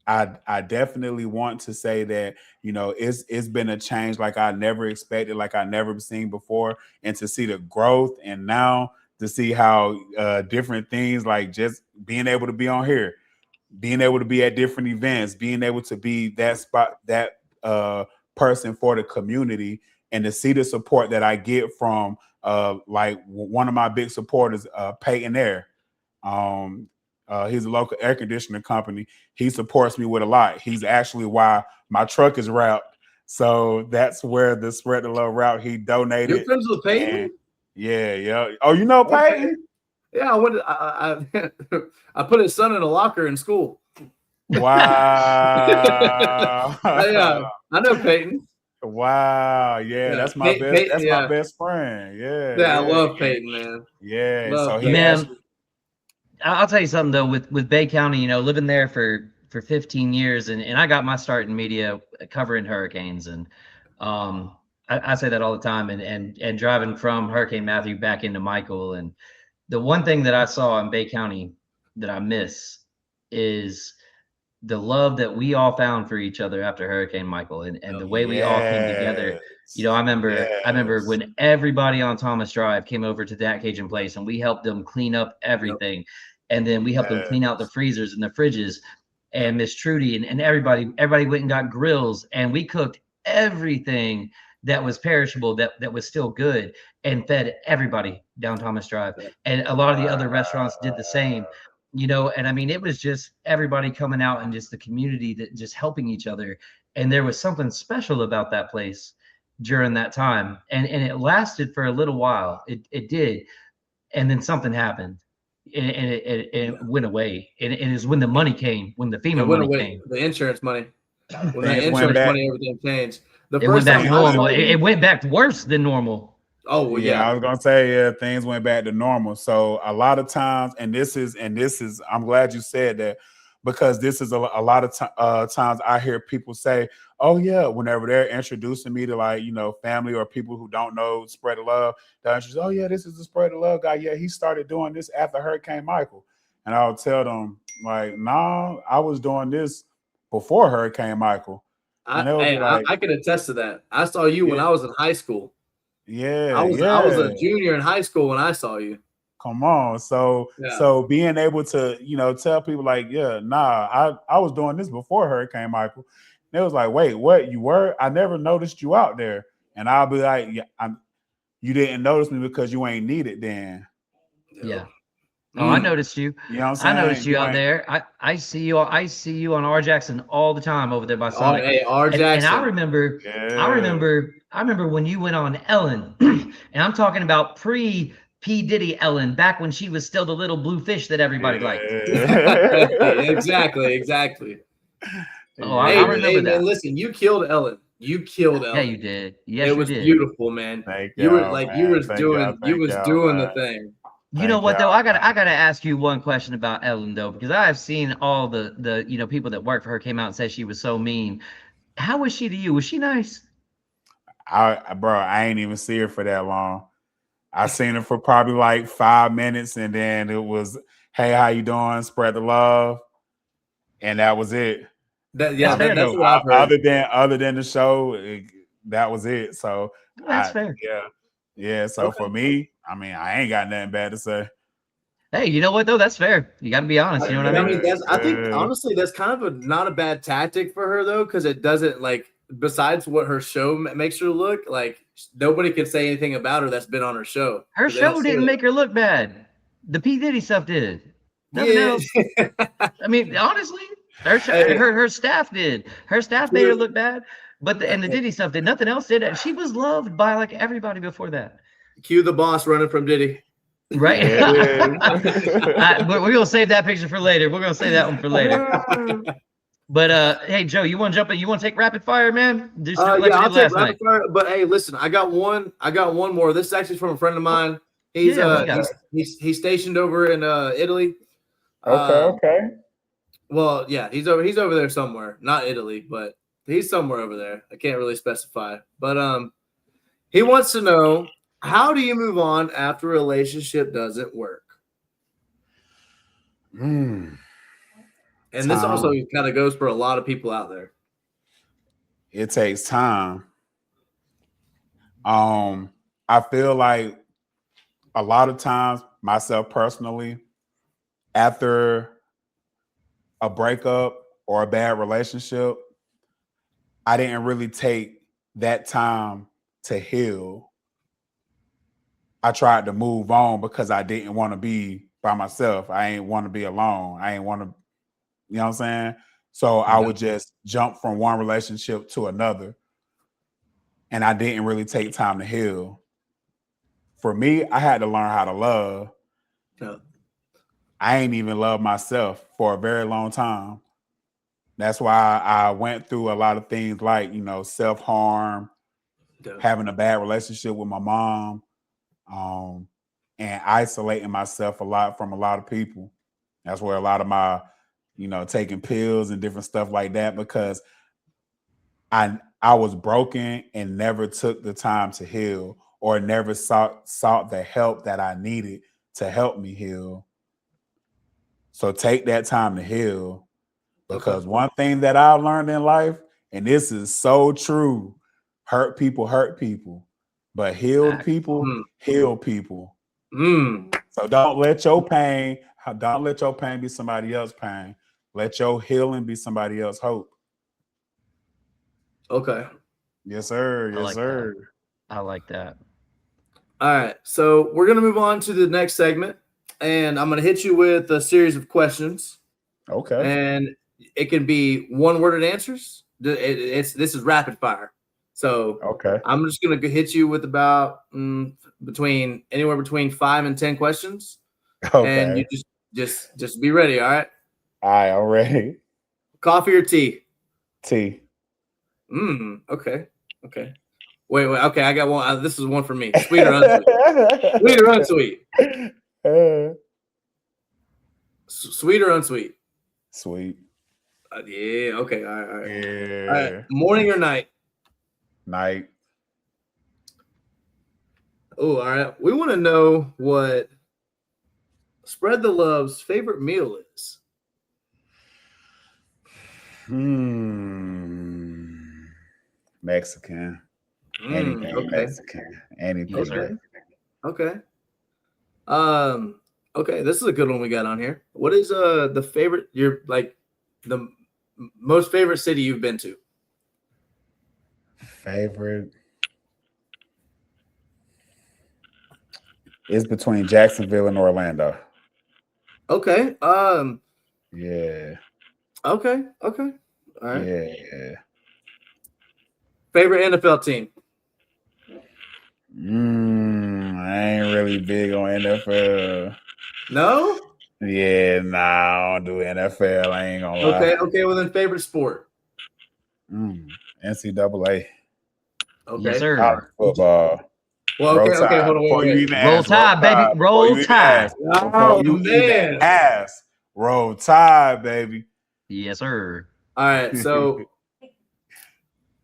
I definitely want to say that, it's been a change like I never expected, like I never seen before, and to see the growth, and now to see how different things, like just being able to be on here, being able to be at different events, being able to be that spot, that person for the community, and to see the support that I get from like one of my big supporters, Peyton Air. He's a local air conditioning company. He supports me with a lot. He's actually why my truck is wrapped. So that's where the Spread the Love route, he donated. You're friends with Peyton? Yeah. Oh, you know Peyton? Yeah, I put his son in a locker in school. Wow. Yeah, I know Peyton. Wow. Yeah, that's my best. That's my best friend. Yeah. I love Peyton, man. Yeah. I'll tell you something though, with Bay County, living there for 15 years, and I got my start in media covering hurricanes, and I say that all the time, and driving from Hurricane Matthew back into Michael, and the one thing that I saw in Bay County that I miss is the love that we all found for each other after Hurricane Michael, and the way we all came together. I remember when everybody on Thomas Drive came over to that Cajun Place, and we helped them clean up everything. And then we helped them clean out the freezers and the fridges, and Miss Trudy and everybody went and got grills, and we cooked everything that was perishable, that was still good, and fed everybody down Thomas Drive. And a lot of the other restaurants did the same. And I mean, it was just everybody coming out and just the community that just helping each other. And there was something special about that place during that time. And it lasted for a little while. It did. And then something happened and it went away. And it is when the money came, when the FEMA money came. The insurance money. When the insurance money, everything changed. It went back normal. It went back worse than normal. Oh, well, yeah. I was gonna say, things went back to normal. So a lot of times, and this is, I'm glad you said that, because this is a lot of times I hear people say, "Oh yeah," whenever they're introducing me to, like, family or people who don't know Spread the Love, they're introduced, "Oh yeah, this is the Spread the Love guy. Yeah, he started doing this after Hurricane Michael." And I'll tell them, like, "Nah, I was doing this before Hurricane Michael." I can attest to that. I saw you when I was in high school. Yeah, I was a junior in high school when I saw you. Come on. So being able to, tell people like, I was doing this before Hurricane Michael. And it was like, wait, what? You were? I never noticed you out there. And I'll be like, yeah, you didn't notice me because you ain't needed then. Yeah. Oh, I noticed you. You know what I'm saying? I noticed you out there. I see you. I see you on R Jackson all the time over there by Sonic. Hey, R And Jackson. I remember when you went on Ellen, and I'm talking about pre P Diddy Ellen, back when she was still the little blue fish that everybody liked. Exactly. Oh, I remember that. Man, listen, you killed Ellen. Yeah, you did. Yes, it was you did. beautiful, man. You were doing the thing. You know what though? I gotta ask you one question about Ellen though, because I have seen all the people that work for her came out and said she was so mean. How was she to you? Was she nice? I ain't even see her for that long. I seen her for probably like 5 minutes, and then it was, "Hey, how you doing? Spread the love," and that was it. That's what I've heard. Other than the show, that was it. So that's fair. Yeah. So for me, I mean, I ain't got nothing bad to say. Hey, you know what though? That's fair. You got to be honest. You know what I mean? I think honestly, that's kind of not a bad tactic for her though, because it doesn't like. Besides what her show makes her look like, nobody can say anything about her that's been on her show. Her show didn't make her look bad. The P Diddy stuff did. Nothing else. I mean, honestly, her staff did. Her staff made her look bad, but the Diddy stuff did. Nothing else did. She was loved by like everybody before that. Cue the boss running from Diddy. Right. We're gonna save that picture for later. We're gonna save that one for later. But hey, Joe, you want to jump in? You want to take rapid fire, man? I'll take rapid fire. But hey, listen, I got one more. This is actually from a friend of mine. He's he's stationed over in Italy. Okay. Well, yeah, he's over there somewhere. Not Italy, but he's somewhere over there. I can't really specify. But he wants to know, how do you move on after a relationship doesn't work? And this also kind of goes for a lot of people out there. It takes time. I feel like a lot of times, myself personally, after a breakup or a bad relationship, I didn't really take that time to heal. I tried to move on because I didn't want to be by myself. I ain't want to be alone. I ain't want to, you know what I'm saying? So I would just jump from one relationship to another. And I didn't really take time to heal. For me, I had to learn how to love. Yeah. I ain't even loved myself for a very long time. That's why I went through a lot of things like, self-harm, having a bad relationship with my mom, and isolating myself a lot from a lot of people. That's where a lot of my, taking pills and different stuff like that, because I was broken and never took the time to heal, or never sought the help that I needed to help me heal. So take that time to heal, because one thing that I learned in life, and this is so true, hurt people, but healed people, heal people. So don't let your pain be somebody else's pain. Let your healing be somebody else's hope. Okay. Yes, sir. Yes, sir. I like that. All right. So we're going to move on to the next segment, and I'm going to hit you with a series of questions. Okay. And it can be one-worded answers. This is rapid fire. So I'm just going to hit you with about anywhere between 5 and 10 questions. Okay. And you just be ready, all right? All right, I'm ready. Coffee or tea? Tea. Okay. Wait. Okay, I got one. This is one for me. Sweet or unsweet? Sweet or unsweet? Sweet or unsweet? Sweet. Yeah. Okay. All right. Yeah. All right. Morning or night? Night. Oh, all right. We want to know what Spread the Love's favorite meal is. Mexican. Anything Mexican. Anything. Okay. Okay, this is a good one we got on here. What is the favorite, the most favorite city you've been to? Favorite? It's between Jacksonville and Orlando. Okay. Yeah. Okay. Okay. All right. Yeah. Favorite NFL team? I ain't really big on NFL. No. Yeah, nah, I don't do NFL. I ain't gonna lie. Okay. Okay. Well, then favorite sport? NCAA. Okay. Yes, sir. College football. Well, Roll okay. Okay. Tide. Hold on. Before you Wait. even Roll ask, Tide, baby. Before Roll you even Tide. ask, Oh, before you even man. ask, Roll Tide, baby. Yes, sir. All right. So,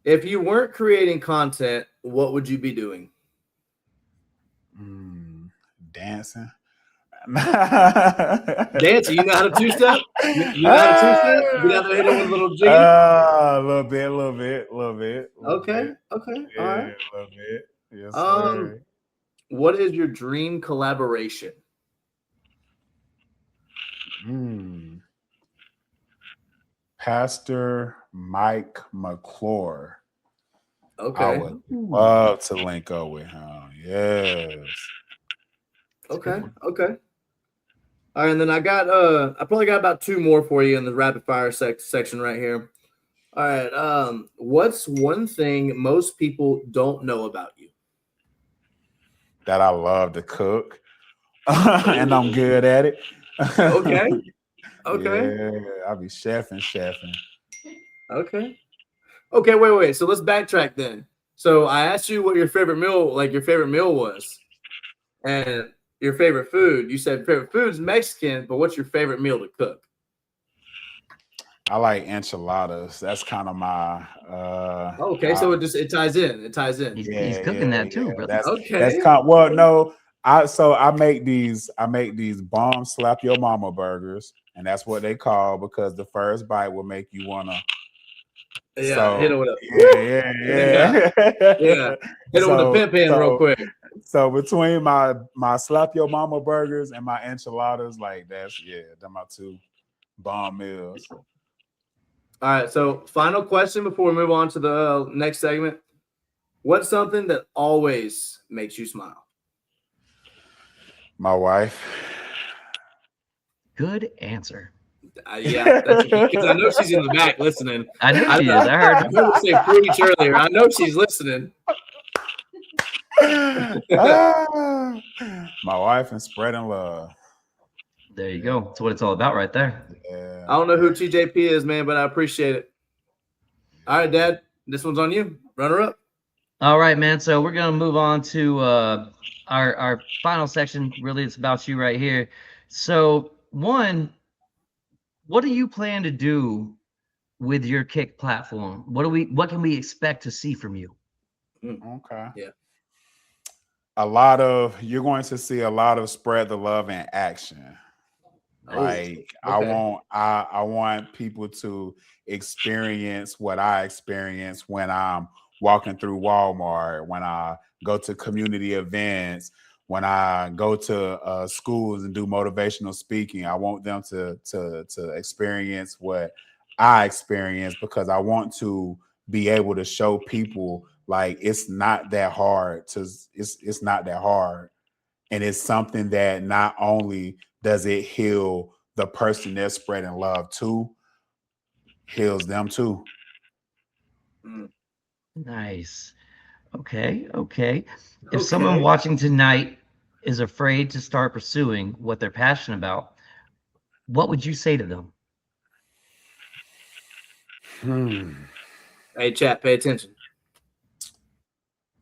if you weren't creating content, what would you be doing? Dancing. Dancing. You know how to two-step? You know how to two-step? You know how to hit it with a little jiggy? A little bit. Okay. Okay. Yeah, All right. a little bit. Yes, sir. What is your dream collaboration? Pastor Mike McClure. Okay. I would love to link up with him. Yes. Okay. Okay. All right, and then I probably got about two more for you in the rapid fire section right here. All right. What's one thing most people don't know about you? That I love to cook. And I'm good at it. Okay. Okay. Yeah, I'll be chefing. Okay. Okay, wait. So let's backtrack then. So I asked you what your favorite meal was, and your favorite food. You said favorite food is Mexican, but what's your favorite meal to cook? I like enchiladas. That's kind of my okay, so it ties in. It ties in. He's cooking that too, brother. Okay. I make these bomb slap your mama burgers, and that's what they call, because the first bite will make you wanna hit it with a hit it with a pimp hand real quick. So between my slap your mama burgers and my enchiladas, like they're my two bomb meals. All right, so final question before we move on to the next segment. What's something that always makes you smile? My wife. Good answer. Yeah, because I know she's in the back listening. I know she is. I heard. I heard her say preach earlier. I know she's listening. My wife and spreading love. There you go. That's what it's all about right there. Yeah. I don't know who TJP is, man, but I appreciate it. All right, Dad, this one's on you. Runner up. All right, man. So we're gonna move on to our final section. Really, it's about you right here. So, one, what do you plan to do with your Kick platform? What can we expect to see from you? Okay. Yeah. You're going to see a lot of spread the love in action. Like, okay. I want people to experience what I experience when I'm walking through Walmart, when I go to community events, when I go to schools and do motivational speaking. I want them to experience what I experience, because I want to be able to show people like it's not that hard it's not that hard. And it's something that not only does it heal the person they're spreading love to, heals them too. Nice. Okay. If someone watching tonight is afraid to start pursuing what they're passionate about, what would you say to them? Hey, chat, pay attention.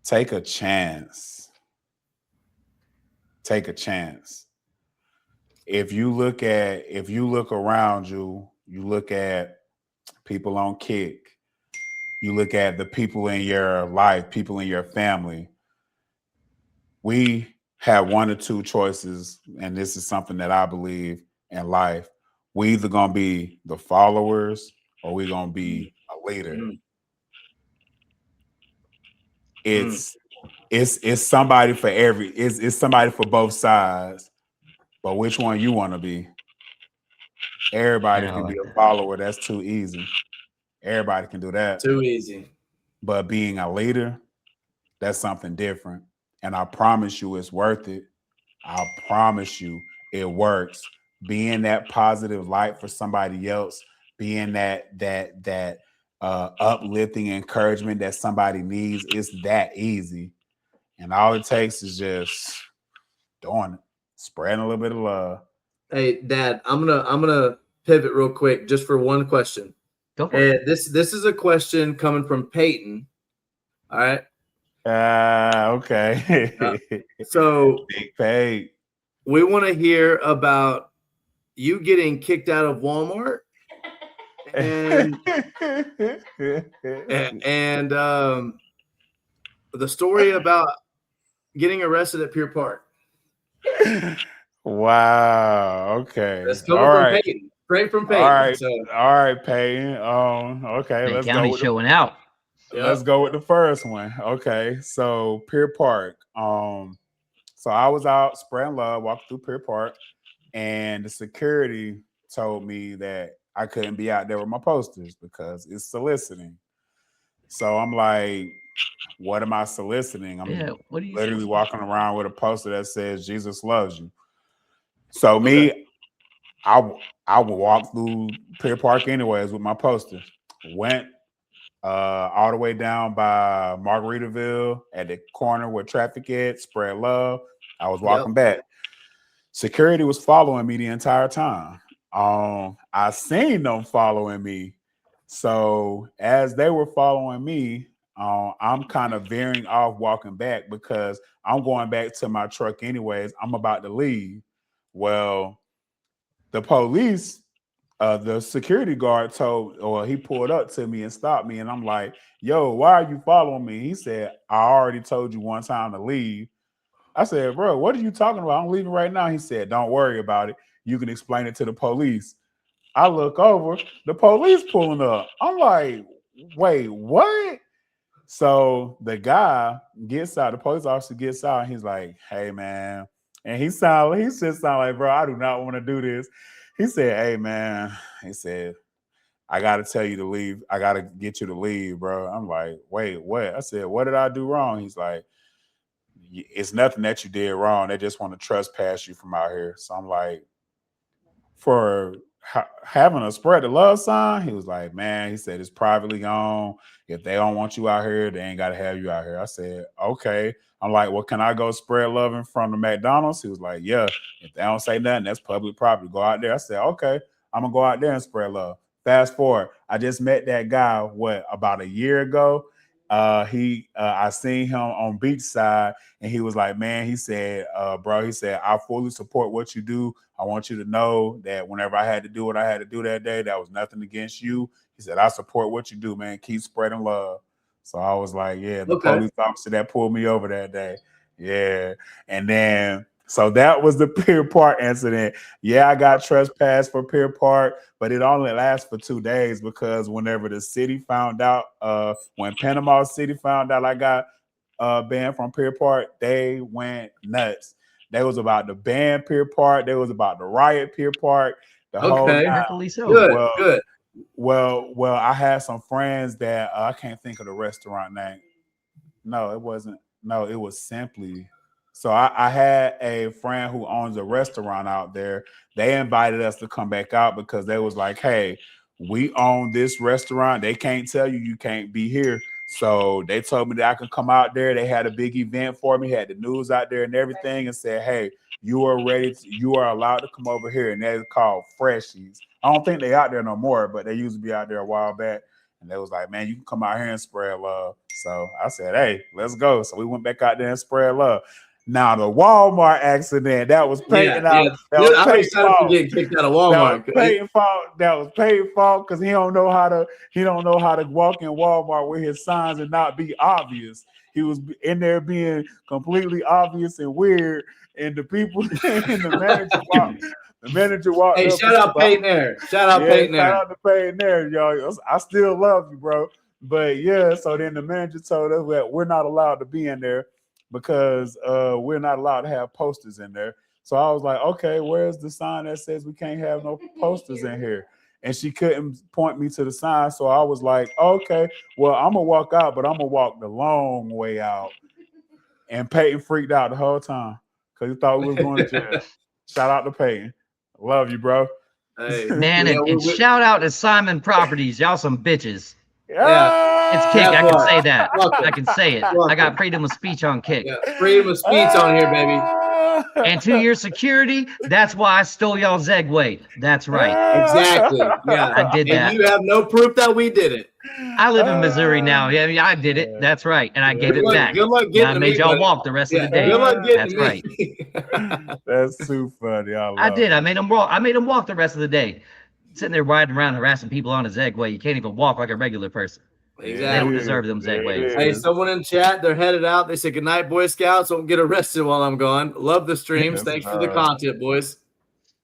Take a chance. If you look around you, you look at people on Kick, you look at the people in your life, people in your family. We have one or two choices, and this is something that I believe in life. We either gonna be the followers or we're gonna be a leader. It's somebody for it's somebody for both sides, but which one you want to be? Everybody can be a follower. That's too easy. Everybody can do that. Too easy. But being a leader, that's something different. And I promise you it's worth it. I promise you, it works. Being that positive light for somebody else, being that uplifting encouragement that somebody needs, it's that easy. And all it takes is just doing it, spreading a little bit of love. Hey, Dad, I'm gonna pivot real quick just for one question. Go for it. And this is a question coming from Peyton. All right. Okay. So Big Pay. we want to hear about you getting kicked out of Walmart and the story about getting arrested at Pier Park. Wow. Okay. That's coming from Peyton. Straight from Peyton. All right. So. All right, Peyton. Okay. Let's go. Showing out. Let's go with the first one. Okay. So Pier Park. So I was out spreading love, walking through Pier Park, and the security told me that I couldn't be out there with my posters because it's soliciting. So I'm like, what am I soliciting? I'm literally walking around with a poster that says Jesus loves you. So I would walk through Pier Park anyways with my poster. Went all the way down by Margaritaville at the corner where traffic is, spread love. I was walking back. Security was following me the entire time. I seen them following me. So as they were following me, I'm kind of veering off walking back because I'm going back to my truck anyways. I'm about to leave. Well, the police, the security guard he pulled up to me and stopped me. And I'm like, yo, why are you following me? He said, I already told you one time to leave. I said, bro, what are you talking about? I'm leaving right now. He said, don't worry about it. You can explain it to the police. I look over, the police pulling up. I'm like, wait, what? So the guy gets out, the police officer gets out, and he's like, hey, man. And he just sound like, bro, I do not want to do this. He said, hey, man. He said, I got to tell you to leave. I got to get you to leave, bro. I'm like, wait, what? I said, what did I do wrong? He's like, it's nothing that you did wrong. They just want to trespass you from out here. So I'm like, for having a spread the love sign, he was like, man, he said, it's privately owned. If they don't want you out here, they ain't got to have you out here. I said, okay. I'm like, well, can I go spread love in front of McDonald's? He was like, yeah. If they don't say nothing, that's public property. Go out there. I said, okay, I'm going to go out there and spread love. Fast forward, I just met that guy, about a year ago. I seen him on Beachside, and he was like, man, he said, bro, he said, I fully support what you do. I want you to know that whenever I had to do what I had to do that day, that was nothing against you. He said, I support what you do, man. Keep spreading love. So I was like, yeah, the police officer that pulled me over that day. Yeah. And then, so that was the Pier Park incident. Yeah, I got trespassed for Pier Park, but it only lasts for 2 days because whenever the city found out, when Panama City found out I got banned from Pier Park, they went nuts. They was about to ban Pier Park. They was about to riot Pier Park. The whole time. So. Good. Well, I had some friends that I can't think of the restaurant name. No, it wasn't. No, it was Simply. So I had a friend who owns a restaurant out there. They invited us to come back out because they was like, hey, we own this restaurant. They can't tell you can't be here. So they told me that I could come out there. They had a big event for me, had the news out there and everything, and said, hey, you are allowed to come over here. And that's called Freshies. I don't think they out there no more, but they used to be out there a while back. And they was like, man, you can come out here and spread love. So I said, hey, let's go. So we went back out there and spread love. Now the Walmart accident, that was Peyton out. That was Peyton's fault. Getting kicked out of Walmart. That was Peyton's fault because he don't know how to walk in Walmart with his signs and not be obvious. He was in there being completely obvious and weird, and the people and the manager walked. Hey, shout out Peyton there. Shout out Peyton there. Shout out to Peyton there, y'all. I still love you, bro. But yeah, so then the manager told us that we're not allowed to be in there because we're not allowed to have posters in there. So I was like, okay, where's the sign that says we can't have no posters in here? And she couldn't point me to the sign. So I was like, okay, well, I'm going to walk out, but I'm going to walk the long way out. And Peyton freaked out the whole time. because he thought we was going to jail. Shout out to Peyton. Love you, bro. Hey, Man, and shout out to Simon Properties. Y'all some bitches. Yeah. It's Kick. I can say that. Welcome. I can say it. I got freedom of speech on Kick. Yeah, freedom of speech on here, baby. And 2 years security, that's why I stole y'all Zegway. That's right. Exactly. Yeah. I did that. And you have no proof that we did it. I live in Missouri now. Yeah, I did it. That's right. And I gave it back. Good luck And getting I to made me, y'all buddy. walk the rest of the day. Good luck getting That's to me. right. That's too funny. I did. I made them walk. I made them walk the rest of the day. Sitting there riding around harassing people on a Zegway. You can't even walk like a regular person. They don't Exactly. deserve them Zegways. Hey, someone in chat, they're headed out. They said, good night, Boy Scouts. Don't get arrested while I'm gone. Love the streams. Thanks for the content, boys.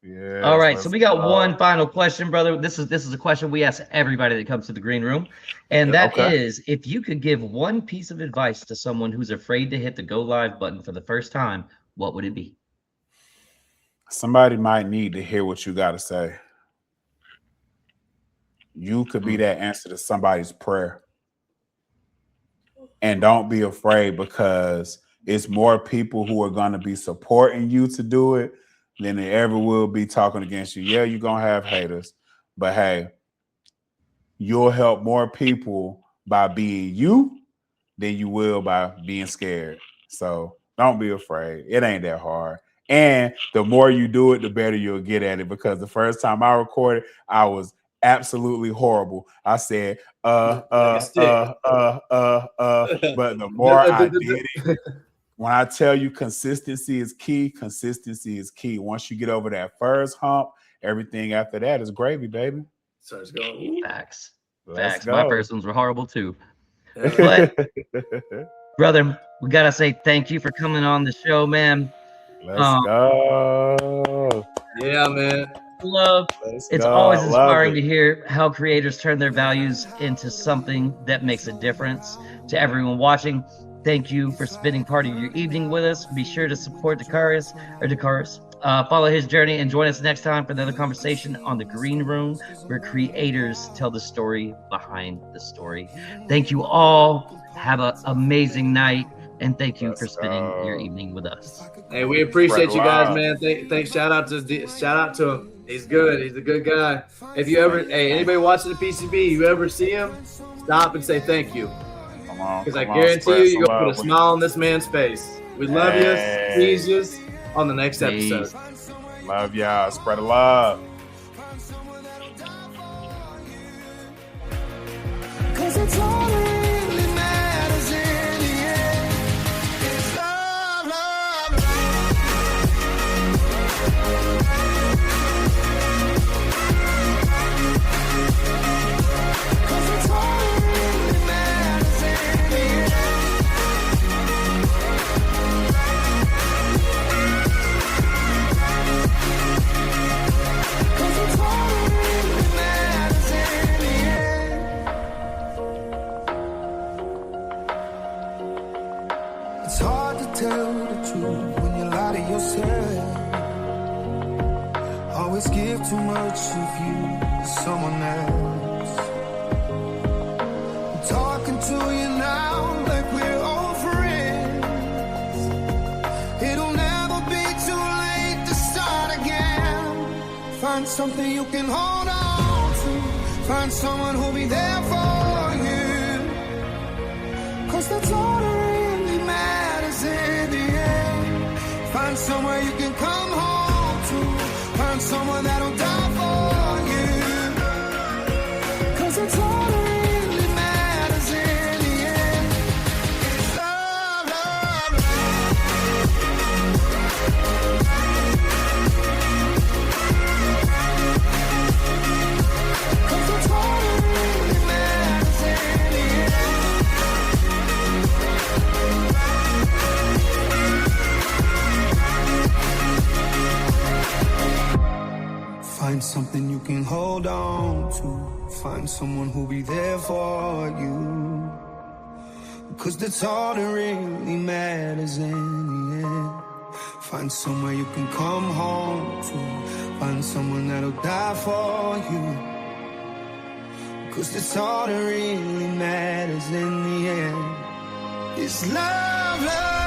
Yeah. All right, so we got one final question, brother. This is a question we ask everybody that comes to the green room, and that is, if you could give one piece of advice to someone who's afraid to hit the go live button for the first time, what would it be? Somebody might need to hear what you got to say. You could be that answer to somebody's prayer. And don't be afraid, because it's more people who are going to be supporting you to do it than they ever will be talking against you. Yeah, you're going to have haters, but hey, you'll help more people by being you than you will by being scared. So don't be afraid. It ain't that hard. And the more you do it, the better you'll get at it, because the first time I recorded, I was absolutely horrible. I said, but the more I did it, when I tell you consistency is key, Once you get over that first hump, everything after that is gravy, baby. Starts going. Facts. Let's Facts. go. My first ones were horrible too. But brother, we gotta say thank you for coming on the show, man. Let's go. Yeah, man. Love. It's always inspiring to hear how creators turn their values into something that makes a difference to everyone watching. Thank you for spending part of your evening with us. Be sure to support Dakarius. Follow his journey and join us next time for another conversation on the Green Room, where creators tell the story behind the story. Thank you all. Have an amazing night, and thank you for spending your evening with us. Hey, we appreciate you guys, man. Thanks. Shout out to him. He's good. He's a good guy. If you ever, anybody watching the PCB, you ever see him, stop and say thank you. Because I guarantee you're going to put a smile on this man's face. We love you. Please just on the next episode. Love y'all. Spread the love. Cause it's all that really matters in the end. It's love, love, love. Cause it's all that really matters in the end. Cause it's all that really matters in the end. It's hard to tell the truth when you lie to yourself. Always give too much of you to someone else. I'm talking to you now like we're old friends. It'll never be too late to start again. Find something you can hold on to. Find someone who'll be there for you. Cause that's all that really matters in the end. Find somewhere you can come home to. Find someone that'll die for you. Cause it's all that really matters in the end. It's love, love, love. Cause it's all that really matters in the end. Find something you can hold on to. Find someone who'll be there for you. Cause that's all that really matters in the end. Find somewhere you can come home to. Find someone that'll die for you. Cause that's all that really matters in the end. It's love, love.